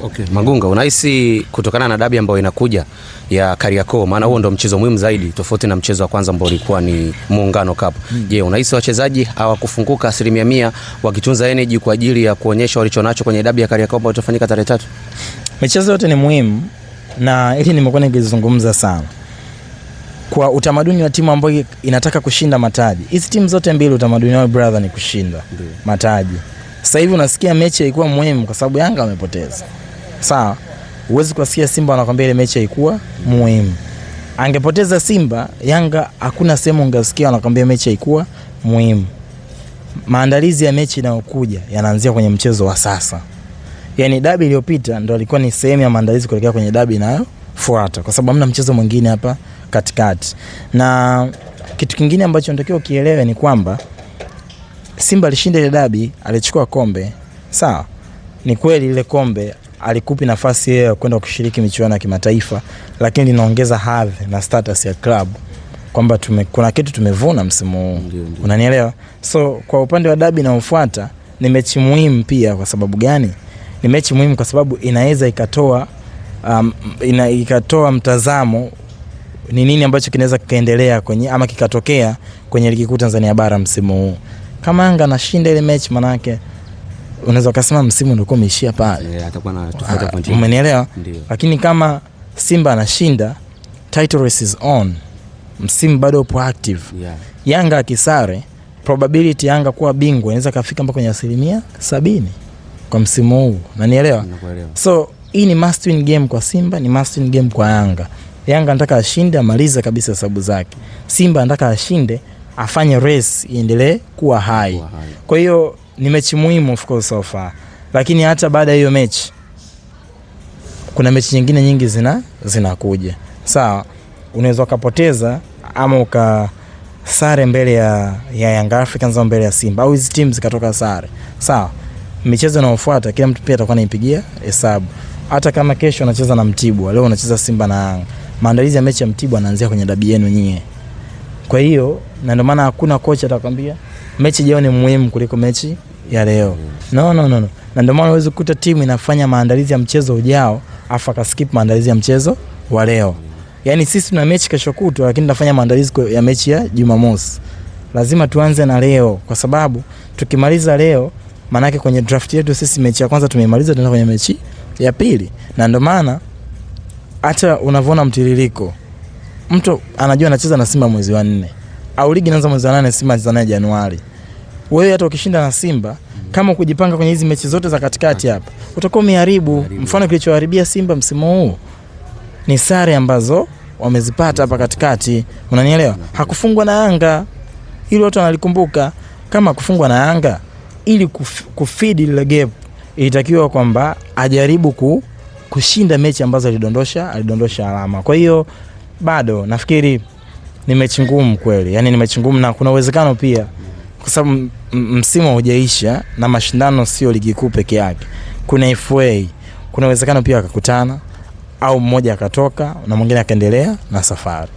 Okay. Magunga, unahisi kutokana na dabi ambayo inakuja ya Kariakoo, maana huo ndo mchezo muhimu zaidi tofauti na mchezo wa kwanza ambao ulikuwa ni Muungano Cup. Je, unahisi wachezaji hawakufunguka 100% wakitunza energy kwa ajili ya kuonyesha walichonacho kwenye dabi ya Kariakoo ambayo itafanyika tarehe 3? Michezo yote ni muhimu na hili nimekuwa nikizungumza sana. Kwa utamaduni wa timu ambayo inataka kushinda mataji. Hizi timu zote mbili utamaduni wao brother ni kushinda mataji. Sasa hivi unasikia mechi ilikuwa muhimu kwa sababu Yanga wamepoteza. Sawa, uwezi kusikia Simba wanakuambia ile mechi haikuwa muhimu. Angepoteza Simba, Yanga hakuna sehemu ungesikia wanakuambia mechi haikuwa muhimu. Maandalizi ya mechi inayokuja yanaanzia kwenye mchezo wa sasa. Yaani dabi iliyopita ndio ilikuwa ni sehemu ya maandalizi kuelekea kwenye dabi inayofuata kwa sababu hamna mchezo mwingine hapa katikati. Na kitu kingine ambacho natakiwa kielewe ni kwamba Simba alishinda ile dabi, alichukua kombe. Sawa. Ni kweli ile kombe alikupi nafasi yeye kwenda kushiriki michuano ya kimataifa, lakini linaongeza hadhi na status ya club kwamba kuna kitu tumevuna msimu huu. Unanielewa? So kwa upande wa dabi inayofuata ni mechi muhimu pia. Kwa sababu gani? Ni mechi muhimu kwa sababu inaweza ikatoa mtazamo ni nini ambacho kinaweza kikaendelea kwenye ama kikatokea kwenye ligi kuu Tanzania bara msimu huu. Kama Yanga anashinda ile mechi manake unaweza kusema msimu ndio umeishia pale. Atakuwa na tofauti point. Umenielewa? Lakini kama Simba anashinda, title race is on. Msimu bado upo active. Yanga akisare, probability Yanga kuwa bingwa inaweza kafika mpaka kwenye 70% kwa msimu huu. Unanielewa? So hii ni must win game kwa Simba, ni must win game kwa Yanga. Yanga anataka ashinde amalize kabisa hesabu zake. Simba anataka ashinde afanye race iendelee kuwa high. Kwa hiyo ni mechi muhimu of course so far. Lakini hata baada ya hiyo mechi kuna mechi nyingine nyingi zinakuja. Sawa, unaweza ukapoteza ama ukasare mbele ya Young Africans au mbele ya Simba au hizi teams zikatoka sare. Sawa, michezo inayofuata kila mtu pia atakuwa anaipigia hesabu. Hata kama kesho anacheza na Mtibwa, leo anacheza Simba na Yanga, maandalizi ya mechi ya Mtibwa yanaanzia kwenye dabi yenu nyie. Kwa hiyo na ndio maana hakuna kocha atakwambia mechi jao ni muhimu kuliko mechi ya leo. No. Na ndio maana unaweza kukuta timu inafanya maandalizi ya mchezo ujao afa ka skip maandalizi ya mchezo wa leo. Yaani sisi tuna mechi kesho kutwa lakini tunafanya maandalizi ya mechi ya Jumamosi. Lazima tuanze na leo kwa sababu tukimaliza leo maana yake kwenye draft yetu sisi mechi ya kwanza tumemaliza, tunaenda kwenye mechi ya pili. Na ndio maana hata unavona mtiririko. Mtu anajua anacheza na Simba mwezi wa 4 au ligi inaanza mwezi wa 8, Simba anacheza Januari. Wewe hata ukishinda na Simba kama kujipanga kwenye hizi mechi zote za katikati hapa utakuwa umeharibu. Mfano kilichoharibia Simba msimu huu ni sare ambazo wamezipata hapa katikati. Unanielewa? Hakufungwa na Yanga. Hilo watu wanalikumbuka. Kama kufungwa na Yanga ili kufeed ile gap ilitakiwa kwamba ajaribu kushinda mechi ambazo alidondosha alama. Kwa hiyo bado nafikiri ni mechi ngumu kweli. Yaani ni mechi ngumu na kuna uwezekano pia kwa sababu msimu hujaisha na mashindano sio ligi kuu peke yake. Kuna FA. Kuna uwezekano pia wakakutana au mmoja akatoka na mwingine akaendelea na safari.